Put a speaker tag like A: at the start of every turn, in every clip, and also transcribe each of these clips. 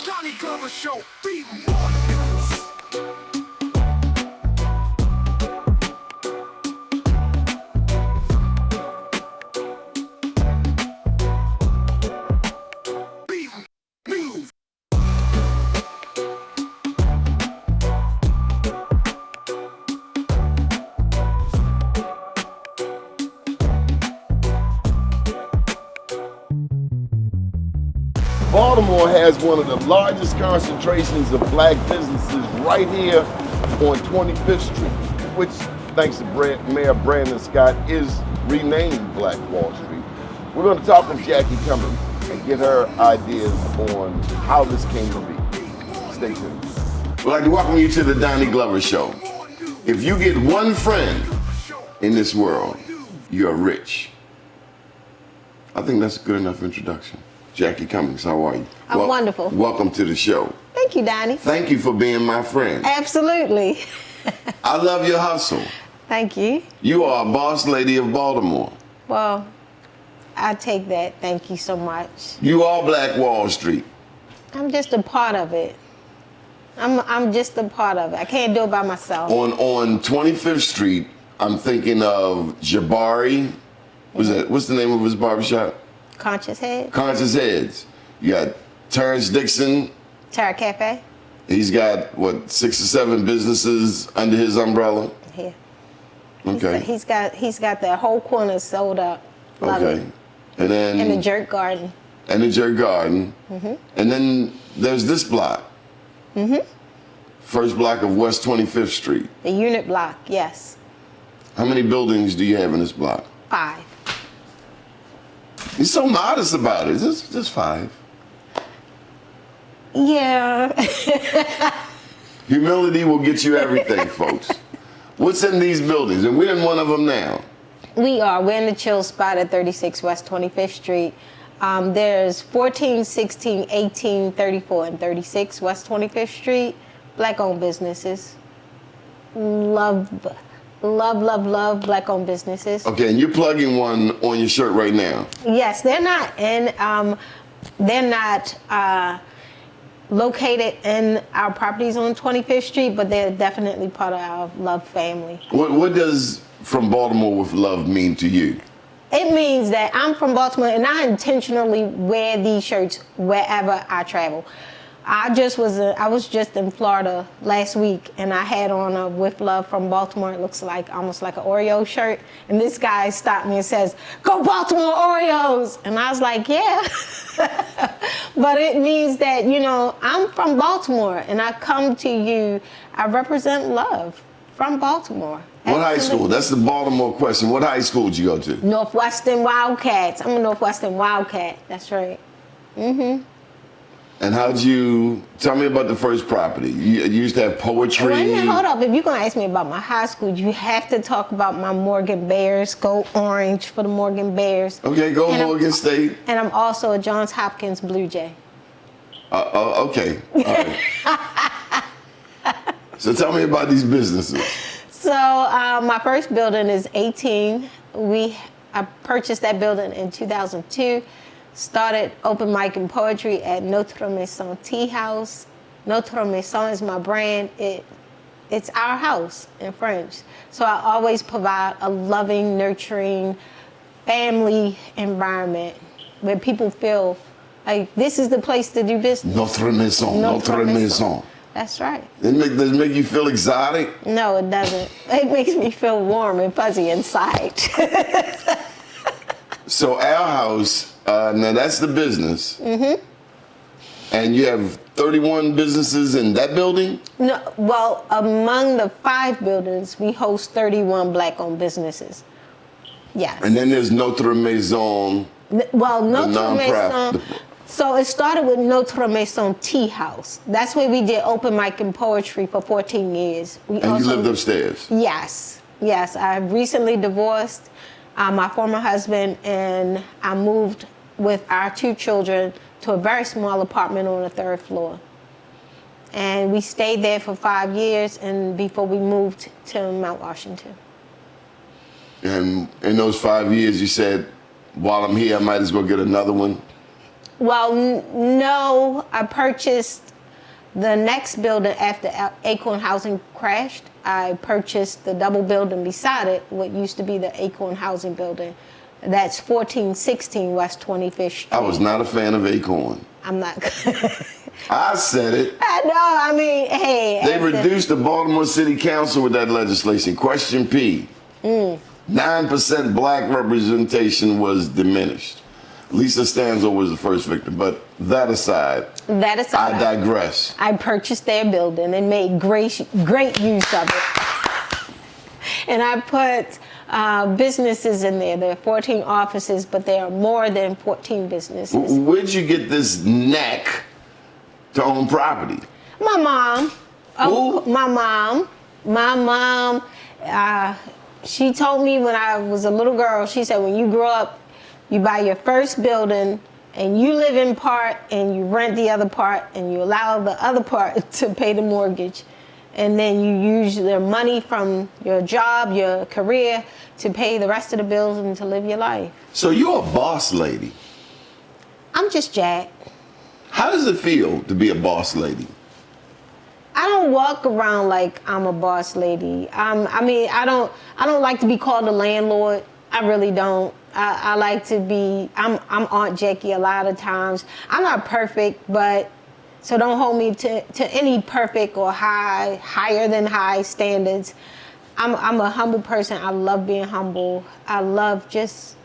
A: Doni Glover Show, be more news.
B: Baltimore has one of the largest concentrations of black businesses right here on 25th Street, which, thanks to Mayor Brandon Scott, is renamed Black Wall Street. We're going to talk with Jacqui Cummings and get her ideas on how this came to be. Stay tuned. I'd like to welcome you to the Doni Glover Show. If you get one friend in this world, you're rich. I think that's a good enough introduction. Jacqui Cummings, how are you?
C: I'm wonderful.
B: Welcome to the show.
C: Thank you, Doni.
B: Thank you for being my friend.
C: Absolutely.
B: I love your hustle.
C: Thank you.
B: You are a boss lady of Baltimore.
C: Well, I take that. Thank you so much.
B: You are Black Wall Street.
C: I'm just a part of it. I'm just a part of it. I can't do it by myself.
B: On 25th Street, I'm thinking of Jabari. What's the name of his barbershop?
C: Conscious Head.
B: Conscious Heads. You got Terrence Dixon.
C: Terra Cafe.
B: He's got, 6 or 7 businesses under his umbrella?
C: Yeah.
B: Okay.
C: He's got that whole corner sold up. Love
B: Okay.
C: it.
B: And then...
C: And the Jerk Garden.
B: And the Jerk Garden.
C: Mm-hmm.
B: And then there's this block.
C: Mm-hmm.
B: First block of West 25th Street.
C: The unit block, yes.
B: How many buildings do you have in this block?
C: 5.
B: You're so modest about it. Just 5.
C: Yeah.
B: Humility will get you everything, folks. What's in these buildings? And we're in one of them now.
C: We're in the chill spot at 36 West 25th Street. There's 14, 16, 18, 34, and 36 West 25th Street. Black-owned businesses. Love black-owned businesses.
B: Okay, and you're plugging one on your shirt right now.
C: Yes, they're not located in our properties on 25th Street, but they're definitely part of our Love family.
B: What does From Baltimore with Love mean to you?
C: It means that I'm from Baltimore, and I intentionally wear these shirts wherever I travel. I was just in Florida last week, and I had on a With Love from Baltimore. It looks like almost like an Oreo shirt. And this guy stopped me and says, "Go Baltimore Oreos!" And I was like, "Yeah." But it means that, I'm from Baltimore, and I come to you. I represent love from Baltimore.
B: What high school? That's the Baltimore question. What high school did you go to?
C: Northwestern Wildcats. I'm a Northwestern Wildcat. That's right. Mm-hmm.
B: And how'd you, tell me about the first property. You used to have poetry.
C: Wait a minute, hold up. If you're going to ask me about my high school, you have to talk about my Morgan Bears. Go orange for the Morgan Bears.
B: Okay, go Morgan State.
C: And I'm also a Johns Hopkins Blue Jay.
B: Okay. All right. So tell me about these businesses.
C: So my first building is 18. I purchased that building in 2002. Started open mic and poetry at Notre Maison Tea House. Notre Maison is my brand. It's our house in French. So I always provide a loving, nurturing, family environment where people feel like this is the place to do business.
B: Notre Maison.
C: That's right.
B: Does it make you feel exotic?
C: No, it doesn't. It makes me feel warm and fuzzy inside.
B: So our house, now that's the business. Mm-hmm. And you have 31 businesses in that building?
C: No, well, among the 5 buildings, we host 31 black-owned businesses. Yes.
B: And then there's Notre Maison.
C: Notre Maison. So it started with Notre Maison Tea House. That's where we did open mic and poetry for 14 years.
B: You lived upstairs?
C: Yes. I recently divorced my former husband, and I moved with our 2 children to a very small apartment on the 3rd floor. And we stayed there for 5 years, and before we moved to Mount Washington.
B: And in those 5 years, you said, while I'm here, I might as well get another one?
C: Well, no, I purchased the next building after Acorn Housing crashed. I purchased the double building beside it, what used to be the Acorn Housing building. That's 1416 West 25th Street.
B: I was not a fan of Acorn.
C: I'm not.
B: I said it.
C: I know, I mean, hey.
B: They reduced the Baltimore City Council with that legislation. Question P. 9% black representation was diminished. Lisa Stanzo was the first victim, but that aside, I digress.
C: I purchased their building and made great use of it. And I put businesses in there. There are 14 offices, but there are more than 14 businesses.
B: Where'd you get this knack to own property?
C: My mom.
B: Who?
C: My mom. My mom, she told me when I was a little girl, she said, when you grow up, you buy your first building and you live in part and you rent the other part and you allow the other part to pay the mortgage. And then you use their money from your job, your career, to pay the rest of the bills and to live your life.
B: So you're a boss lady.
C: I'm just Jack.
B: How does it feel to be a boss lady?
C: I don't walk around like I'm a boss lady. I mean, I don't like to be called a landlord. I really don't. I like to be, I'm Aunt Jacqui a lot of times. I'm not perfect, but so don't hold me to any perfect or higher than high standards. I'm a humble person. I love being humble. I love just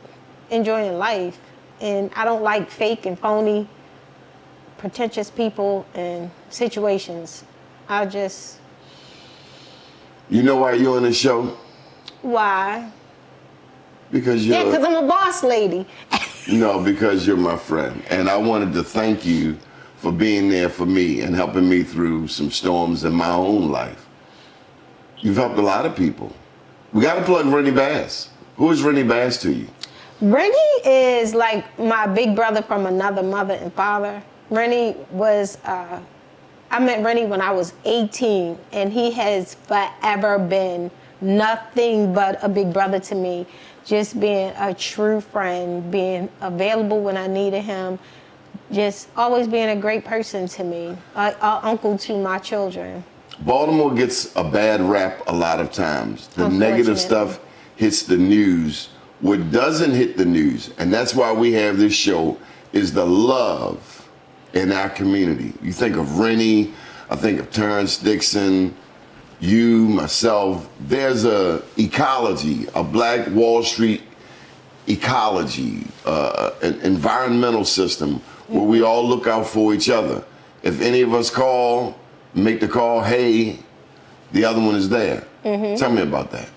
C: enjoying life. And I don't like fake and phony, pretentious people and situations.
B: You know why you're on this show?
C: Why?
B: Because you're...
C: Yeah, because I'm a boss lady.
B: No, because you're my friend. And I wanted to thank you for being there for me and helping me through some storms in my own life. You've helped a lot of people. We got to plug Rennie Bass. Who is Rennie Bass to you?
C: Rennie is like my big brother from another mother and father. Rennie was, I met Rennie when I was 18, and he has forever been nothing but a big brother to me. Just being a true friend, being available when I needed him, just always being a great person to me, an uncle to my children.
B: Baltimore gets a bad rap a lot of times. The negative stuff hits the news. What doesn't hit the news, and that's why we have this show, is the love in our community. You think of Rennie, I think of Terrence Dixon, you, myself. There's a ecology, a Black Wall Street ecology, an environmental system where we all look out for each other. If any of us make the call, hey, the other one is there. Tell me about that.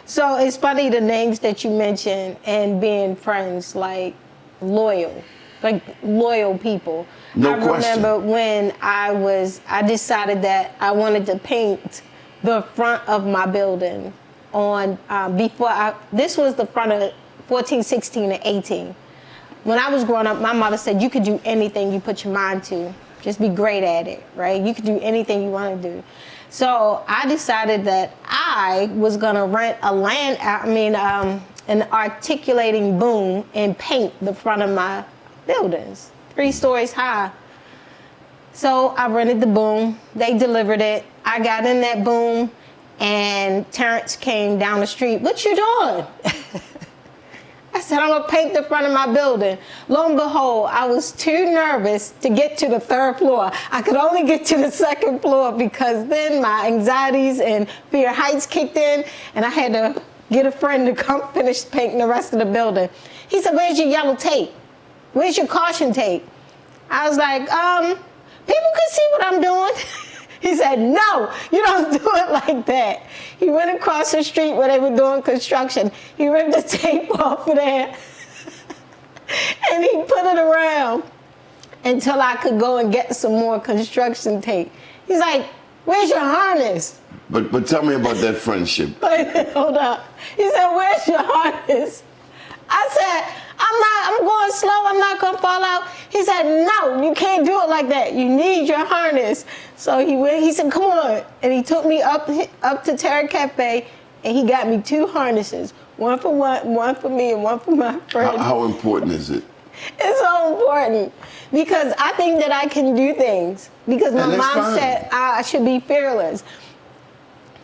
C: So it's funny the names that you mentioned and being friends, like loyal people.
B: No
C: I
B: question.
C: remember when I decided that I wanted to paint the front of my building on, this was the front of 14, 16, and 18. When I was growing up, my mother said you could do anything you put your mind to. Just be great at it, right? You could do anything you want to do. So I decided that I was gonna rent an articulating boom and paint the front of my buildings, 3 stories high. So I rented the boom, they delivered it. I got in that boom and Terrence came down the street. What you doing? I said, I'm gonna paint the front of my building. Lo and behold, I was too nervous to get to the 3rd floor. I could only get to the 2nd floor because then my anxieties and fear of heights kicked in and I had to get a friend to come finish painting the rest of the building. He said, where's your yellow tape? Where's your caution tape? I was like, people can see what I'm doing. He said, no, you don't do it like that. He went across the street where they were doing construction. He ripped the tape off of there and he put it around until I could go and get some more construction tape. He's like, where's your harness?
B: But tell me about that friendship.
C: Hold up. He said, where's your harness? I said, I'm going slow, I'm not gonna fall out. He said, no, you can't do it like that. You need your harness. So he said, come on. And he took me up to Terra Cafe and he got me 2 harnesses. One for me and one for my friend.
B: How important is it
C: It's so important because I think that I can do things because my mom said I should be fearless.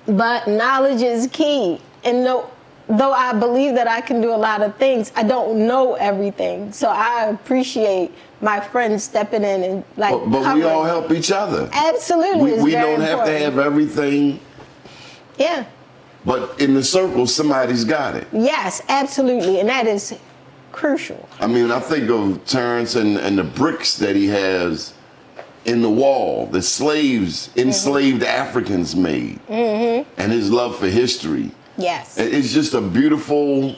C: But knowledge is key. And though I believe that I can do a lot of things, I don't know everything. So I appreciate my friends stepping in and like.
B: But we all help each other.
C: Absolutely.
B: We don't have to have everything.
C: Yeah.
B: But in the circle, somebody's got it.
C: Yes, absolutely. And that is crucial.
B: I mean, I think of Terrence and the bricks that he has in the wall, the slaves, enslaved Africans made, and his love for history.
C: Yes.
B: It's just a beautiful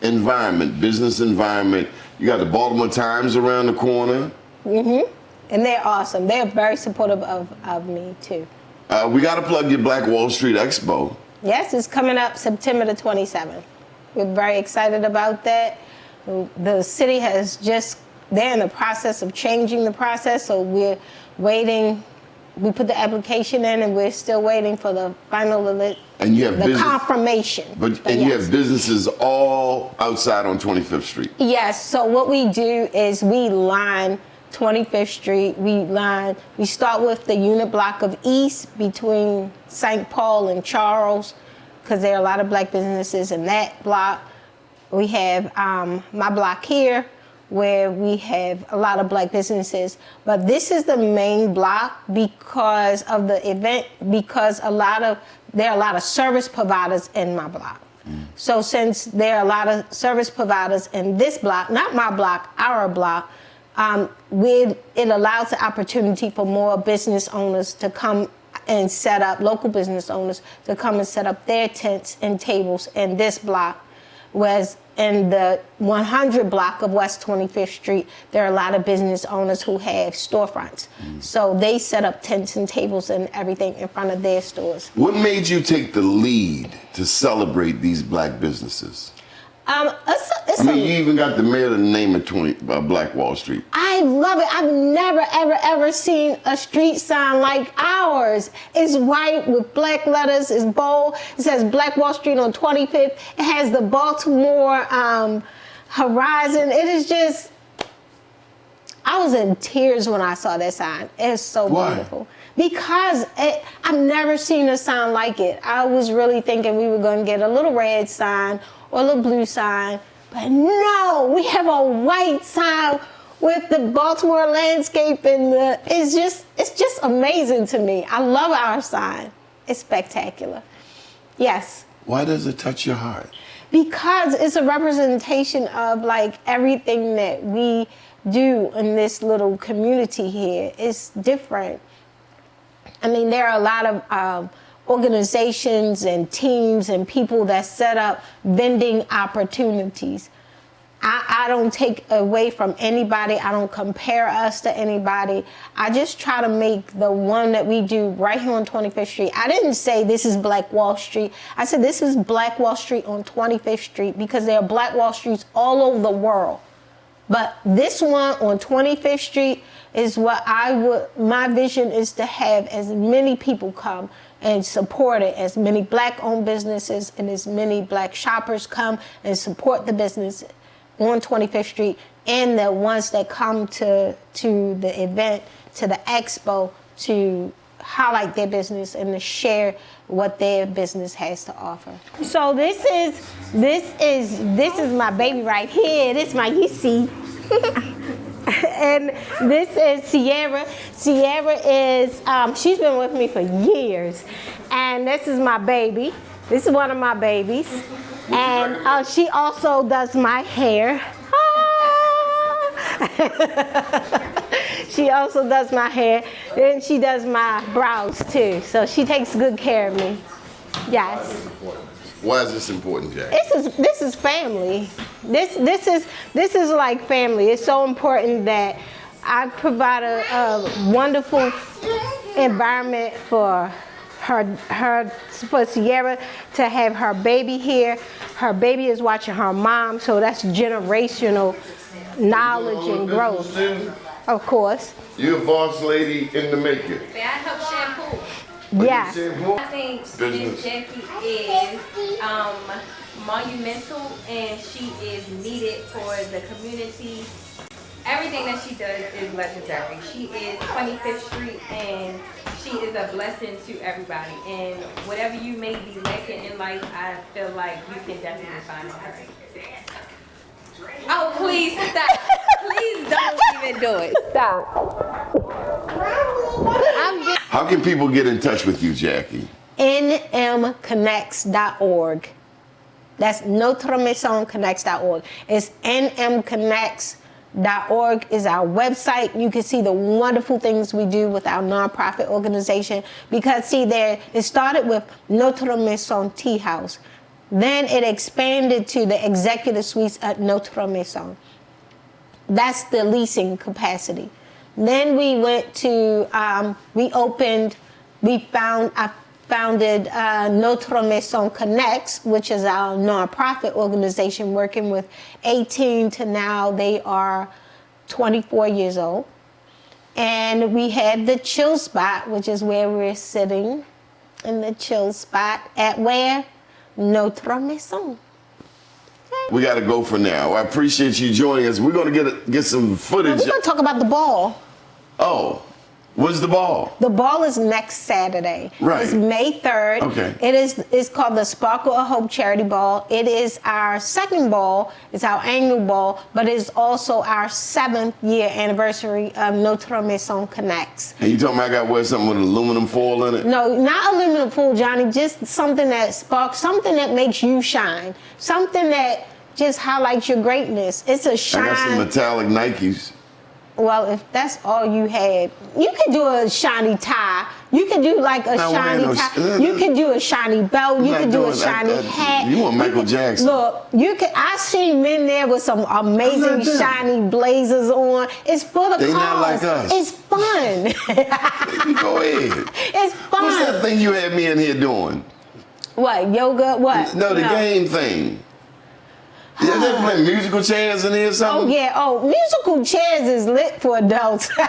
B: environment, business environment. You got the Baltimore Times around the corner.
C: And they're awesome. They're very supportive of me, too.
B: We got to plug your Black Wall Street Expo.
C: Yes, it's coming up September the 27th. We're very excited about that. The city has they're in the process of changing the process, so we're waiting. We put the application in, and we're still waiting for the final
B: and you have
C: confirmation.
B: But you have businesses all outside on 25th Street.
C: Yes. So what we do is we line 25th Street. We start with the unit block of East between St. Paul and Charles, because there are a lot of black businesses in that block. We have my block here, where we have a lot of black businesses. But this is the main block because of the event, because there are a lot of service providers in my block. So since there are a lot of service providers in this block, not my block, our block, it allows the opportunity for more business owners to come and set up, local business owners to come and set up their tents and tables in this block. Whereas in the 100 block of West 25th Street, there are a lot of business owners who have storefronts. So they set up tents and tables and everything in front of their stores.
B: What made you take the lead to celebrate these black businesses? You even got the mayor to name it Black Wall Street.
C: I love it. I've never, ever, ever seen a street sign like ours. It's white with black letters. It's bold. It says Black Wall Street on 25th. It has the Baltimore horizon. It is just, I was in tears when I saw that sign. It's so beautiful. Because I've never seen a sign like it. I was really thinking we were going to get a little red sign or a little blue sign. But no, we have a white sign with the Baltimore landscape, and it's just amazing to me. I love our sign. It's spectacular. Yes.
B: Why does it touch your heart?
C: Because it's a representation of like everything that we do in this little community here. It's different. I mean, there are a lot of organizations and teams and people that set up vending opportunities. I don't take away from anybody. I don't compare us to anybody. I just try to make the one that we do right here on 25th Street. I didn't say this is Black Wall Street. I said this is Black Wall Street on 25th Street because there are Black Wall Streets all over the world. But this one on 25th Street is what my vision is to have as many people come and support it, as many black-owned businesses and as many black shoppers come and support the business on 25th Street, and the ones that come to the event, to the expo, to highlight their business and to share what their business has to offer. So this is my baby right here. This is my Yisi. And this is Sierra. Sierra is, she's been with me for years. And this is my baby. This is one of my babies. And she also does my hair. She also does my hair. And she does my brows too. So she takes good care of me. Yes.
B: Why is this important, Jack?
C: This is family. This is like family. It's so important that I provide a wonderful environment for for Sierra to have her baby here. Her baby is watching her mom, so that's generational knowledge and growth. Of course.
B: You're a boss lady in the making.
D: May I help shampoo?
C: Yeah.
D: I think Jacqui is monumental, and she is needed for the community. Everything that she does is legendary. She is 25th Street, and she is a blessing to everybody. And whatever you may be lacking in life, I feel like you can definitely find her. Oh, please stop. Please don't even do it. Stop.
B: How can people get in touch with you, Jacqui?
C: nmconnects.org. That's NotreMaisonConnects.org. It's nmconnects.org is our website. You can see the wonderful things we do with our nonprofit organization. Because see, it started with Notre Maison Tea House. Then it expanded to the executive suites at Notre Maison. That's the leasing capacity. Then we went to, I founded Notre Maison Connects, which is our nonprofit organization working with 18 to now they are 24 years old. And we had the chill spot, which is where we're sitting in the chill spot at where? Notre Maison.
B: We got to go for now. I appreciate you joining us. We're going to get some footage.
C: We're going to talk about the ball.
B: Oh, when's the ball?
C: The ball is next Saturday.
B: Right.
C: It's May 3rd.
B: Okay.
C: It's called the Sparkle of Hope Charity Ball. It is our second ball. It's our annual ball, but it's also our 7th year anniversary of Notre Maison Connects.
B: And you talking about I got to wear something with aluminum foil in it?
C: No, not aluminum foil, Johnny. Just something that sparks, something that makes you shine, something that just highlights your greatness. It's a shine.
B: I got some metallic Nikes.
C: Well, if that's all you had, you could do a shiny tie. You could do like a shiny tie. You could do a shiny belt. You could do a shiny hat.
B: You want Michael Jackson?
C: Look, I seen men there with some amazing shiny blazers on. It's for the cause.
B: They not like us.
C: It's fun.
B: Go ahead.
C: It's fun.
B: What's that thing you had me in here doing?
C: What, yoga? What?
B: No, the game thing. Yeah, they play musical chairs in here or something?
C: Oh, yeah. Oh, musical chairs is lit for adults. It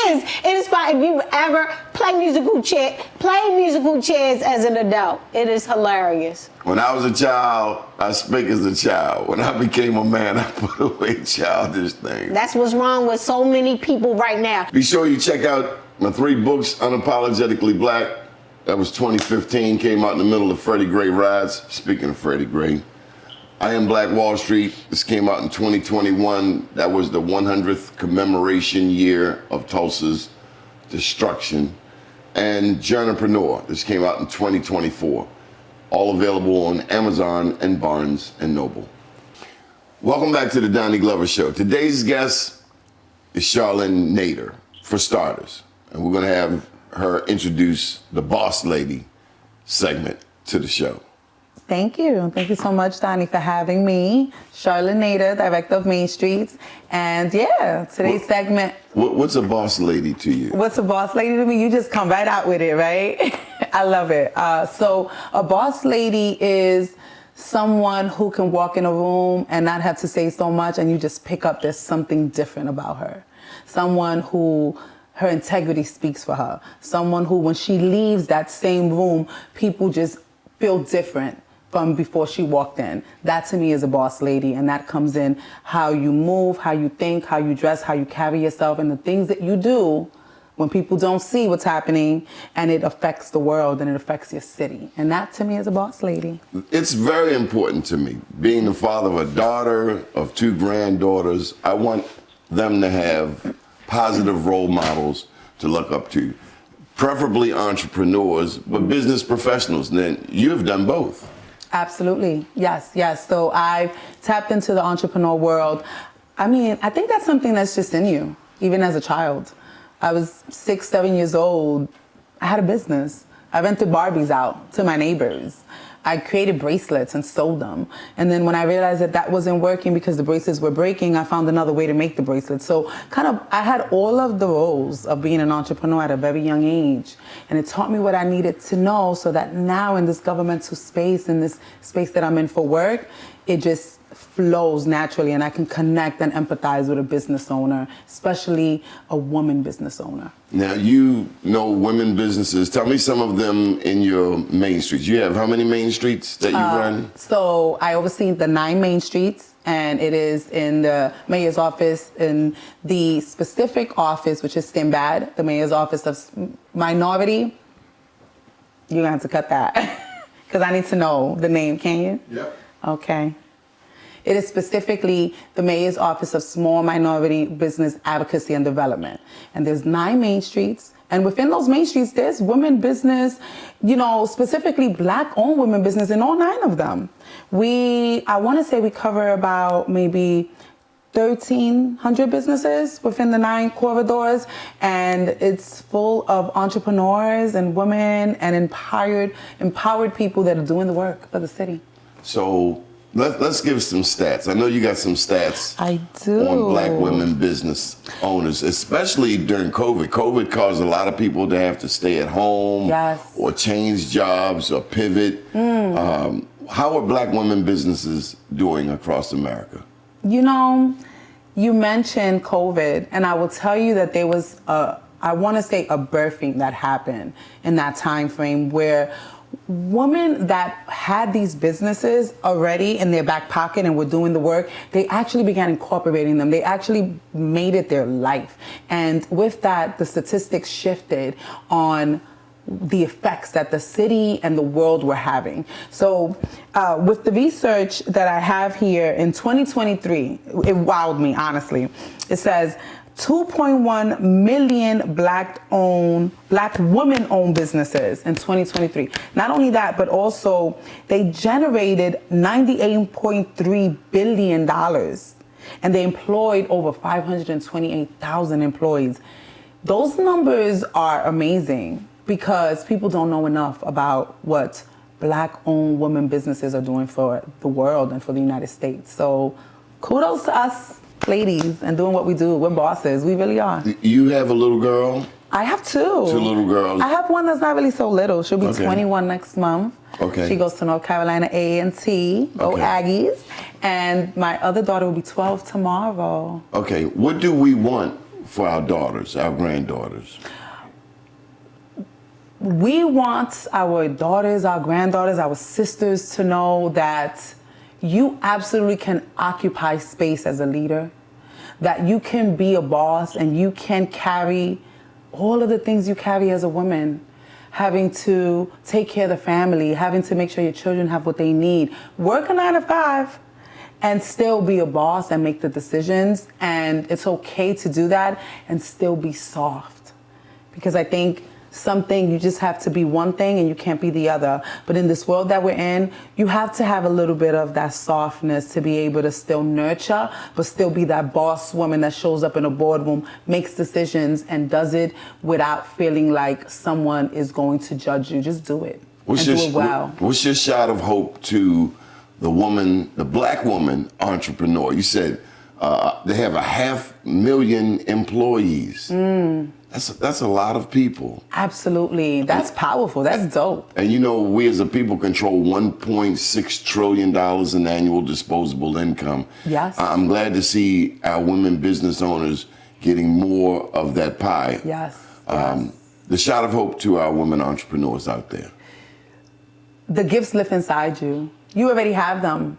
C: is. It is fun. If you ever play musical chairs as an adult, it is hilarious.
B: When I was a child, I spake as a child. When I became a man, I put away childish things.
C: That's what's wrong with so many people right now.
B: Be sure you check out my 3 books, Unapologetically Black. That was 2015, came out in the middle of Freddie Gray riots. Speaking of Freddie Gray, I Am Black Wall Street. This came out in 2021. That was the 100th commemoration year of Tulsa's destruction. And Journalpreneur. This came out in 2024. All available on Amazon and Barnes & Noble. Welcome back to the Donnie Glover Show. Today's guest is Charlyn Nader, for starters. And we're going to have her introduce the Boss Lady segment to the show.
E: Thank you. Thank you so much, Donnie, for having me. Charlyn Nader, director of Main Streets. And yeah, today's segment.
B: What's a boss lady to you?
E: What's a boss lady to me? You just come right out with it, right? I love it. So a boss lady is someone who can walk in a room and not have to say so much, and you just pick up there's something different about her. Someone who her integrity speaks for her. Someone who, when she leaves that same room, people just feel different from before she walked in. That to me is a boss lady, and that comes in how you move, how you think, how you dress, how you carry yourself, and the things that you do when people don't see what's happening, and it affects the world and it affects your city. And that to me is a boss lady.
B: It's very important to me. Being the father of a daughter, of 2 granddaughters, I want them to have positive role models to look up to. Preferably entrepreneurs, but business professionals. And then you've done both.
E: Absolutely. Yes, yes. So I've tapped into the entrepreneur world. I mean, I think that's something that's just in you, even as a child. I was 6, 7 years old. I had a business. I rented Barbies out to my neighbors. I created bracelets and sold them. And then when I realized that that wasn't working because the bracelets were breaking, I found another way to make the bracelets. So I had all of the roles of being an entrepreneur at a very young age. And it taught me what I needed to know so that now in this governmental space, in this space that I'm in for work, it just flows naturally, and I can connect and empathize with a business owner, especially a woman business owner.
B: Now, you know women businesses. Tell me some of them in your main streets. You have how many main streets that you run?
E: So I oversee the 9 main streets, and it is in the mayor's office, in the specific office, which is Stimbad, the mayor's office of minority. You're gonna have to cut that because I need to know the name, can you?
B: Yep.
E: Okay. It is specifically the Mayor's Office of Small Minority Business Advocacy and Development. And there's 9 main streets. And within those main streets, there's women business, you know, specifically Black-owned women business in all 9 of them. I want to say we cover about maybe 1,300 businesses within the 9 corridors. And it's full of entrepreneurs and women and empowered people that are doing the work for the city.
B: So let's give some stats. I know you got some stats
E: I do.
B: on Black women business owners, especially during COVID. COVID caused a lot of people to have to stay at home
E: Yes.
B: or change jobs or pivot. How are Black women businesses doing across America?
E: You know, you mentioned COVID, and I will tell you that there was I want to say a birthing that happened in that time frame where women that had these businesses already in their back pocket and were doing the work, they actually began incorporating them. They actually made it their life. And with that, the statistics shifted on the effects that the city and the world were having. So with the research that I have here in 2023, it wowed me, honestly. It says 2.1 million Black women-owned businesses in 2023. Not only that, but also they generated $98.3 billion, and they employed over 528,000 employees. Those numbers are amazing because people don't know enough about what Black-owned women businesses are doing for the world and for the United States. So kudos to us ladies and doing what we do. We're bosses. We really are.
B: You have a little girl?
E: I have 2.
B: 2 little girls?
E: I have one that's not really so little. She'll be
B: Okay.
E: 21 next month.
B: Okay.
E: She goes to North Carolina A&T. Go
B: Okay.
E: Aggies. And my other daughter will be 12 tomorrow.
B: Okay, what do we want for our daughters, our granddaughters?
E: We want our daughters, our granddaughters, our sisters to know that you absolutely can occupy space as a leader, that you can be a boss and you can carry all of the things you carry as a woman, having to take care of the family, having to make sure your children have what they need, work a 9 to 5, and still be a boss and make the decisions. And it's okay to do that and still be soft. Because I think something, you just have to be one thing and you can't be the other. But in this world that we're in, you have to have a little bit of that softness to be able to still nurture, but still be that boss woman that shows up in a boardroom, makes decisions, and does it without feeling like someone is going to judge you. Just do it. Do it well.
B: What's your shot of hope to the woman, the Black woman entrepreneur? You said they have 500,000 employees. That's a lot of people.
E: Absolutely. That's powerful. That's dope.
B: And you know, we as a people control $1.6 trillion in annual disposable income.
E: Yes.
B: I'm glad to see our women business owners getting more of that pie.
E: Yes.
B: The shot of hope to our women entrepreneurs out there.
E: The gifts live inside you. You already have them.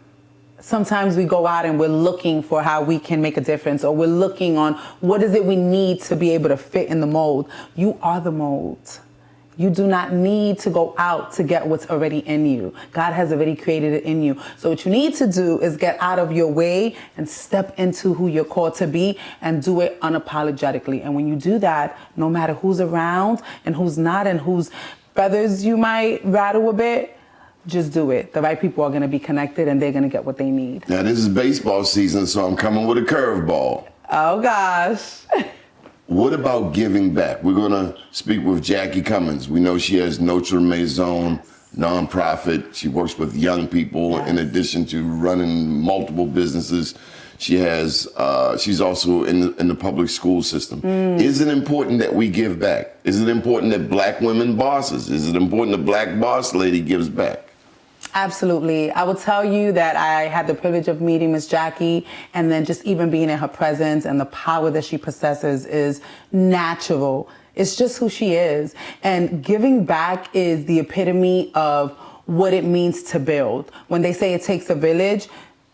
E: Sometimes we go out and we're looking for how we can make a difference, or we're looking on what is it we need to be able to fit in the mold. You are the mold. You do not need to go out to get what's already in you. God has already created it in you. So what you need to do is get out of your way and step into who you're called to be and do it unapologetically. And when you do that, no matter who's around and who's not and whose feathers you might rattle a bit, just do it. The right people are going to be connected and they're going to get what they need.
B: Now, this is baseball season, so I'm coming with a curveball.
E: Oh, gosh.
B: What about giving back? We're going to speak with Jacqui Cummings. We know she has Notre Maison nonprofit. She works with young people in addition to running multiple businesses. She has. She's also in the public school system. Is it important that we give back? Is it important that Black women bosses? Is it important that Black boss lady gives back?
E: Absolutely. I will tell you that I had the privilege of meeting Miss Jacqui, and then just even being in her presence and the power that she possesses is natural. It's just who she is. And giving back is the epitome of what it means to build. When they say it takes a village,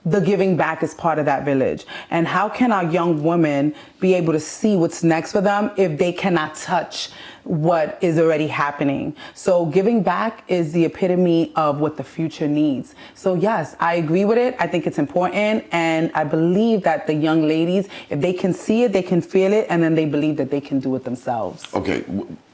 E: the giving back is part of that village. And how can our young women be able to see what's next for them if they cannot touch what is already happening? So giving back is the epitome of what the future needs. So yes, I agree with it. I think it's important. And I believe that the young ladies, if they can see it, they can feel it, and then they believe that they can do it themselves.
B: Okay.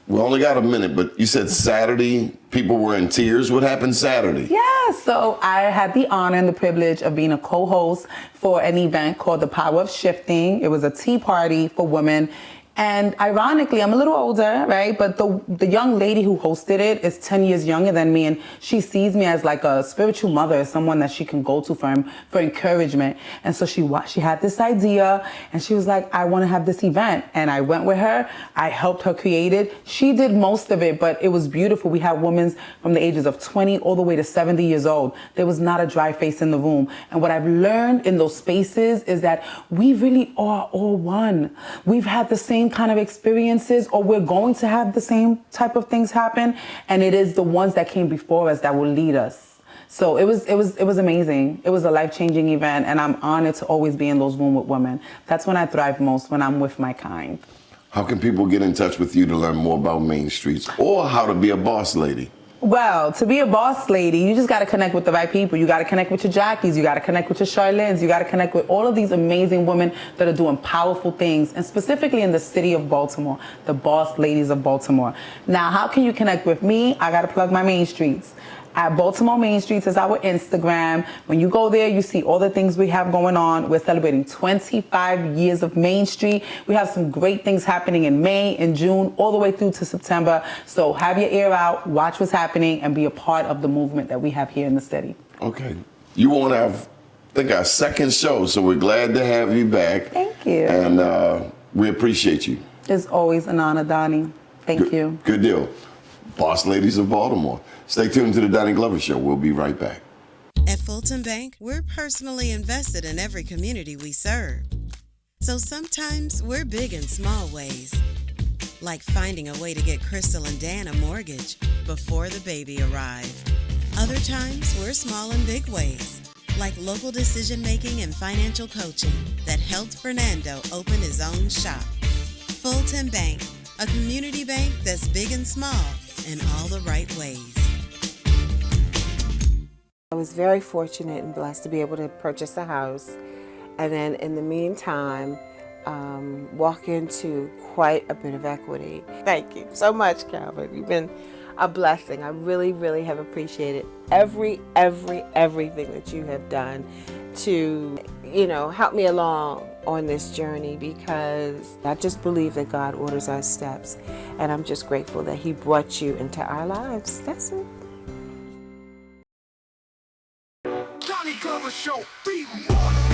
B: We only got a minute, but you said Saturday, people were in tears. What happened Saturday?
E: Yeah, so I had the honor and the privilege of being a co-host for an event called The Power of Shifting. It was a tea party for women. And ironically, I'm a little older, right? But the young lady who hosted it is 10 years younger than me. And she sees me as like a spiritual mother, someone that she can go to for encouragement. And so she had this idea, and she was like, I want to have this event. And I went with her. I helped her create it. She did most of it, but it was beautiful. We had women from the ages of 20 all the way to 70 years old. There was not a dry face in the room. And what I've learned in those spaces is that we really are all one. We've had the same kind of experiences, or we're going to have the same type of things happen, and it is the ones that came before us that will lead us. So it was amazing. It was a life-changing event, and I'm honored to always be in those rooms with women. That's when I thrive most, when I'm with my kind.
B: How can people get in touch with you to learn more about Main Streets or how to be a boss lady?
E: Well, to be a boss lady, you just got to connect with the right people. You got to connect with your Jacquies. You got to connect with your Charlyns. You got to connect with all of these amazing women that are doing powerful things, and specifically in the city of Baltimore, the boss ladies of Baltimore. Now, how can you connect with me? I got to plug my Main Streets. At Baltimore Main Streets is our Instagram. When you go there, you see all the things we have going on. We're celebrating 25 years of Main Street. We have some great things happening in May and June, all the way through to September. So have your ear out, watch what's happening, and be a part of the movement that we have here in the city.
B: Okay. You won't have, I think, our second show, so we're glad to have you back.
E: Thank you.
B: And we appreciate you.
E: It's always an honor, Doni. Thank you.
B: Good deal. Boss ladies of Baltimore. Stay tuned to the Donnie Glover Show. We'll be right back.
F: At Fulton Bank, we're personally invested in every community we serve. So sometimes we're big in small ways, like finding a way to get Crystal and Dan a mortgage before the baby arrived. Other times we're small in big ways, like local decision-making and financial coaching that helped Fernando open his own shop. Fulton Bank, a community bank that's big and small in all the right ways.
G: I was very fortunate and blessed to be able to purchase a house, and then in the meantime walk into quite a bit of equity. Thank you so much, Calvin. You've been a blessing. I really, really have appreciated everything that you have done to, help me along on this journey, because I just believe that God orders our steps, and I'm just grateful that He brought you into our lives. That's it.
A: Donnie Glover Show, be more.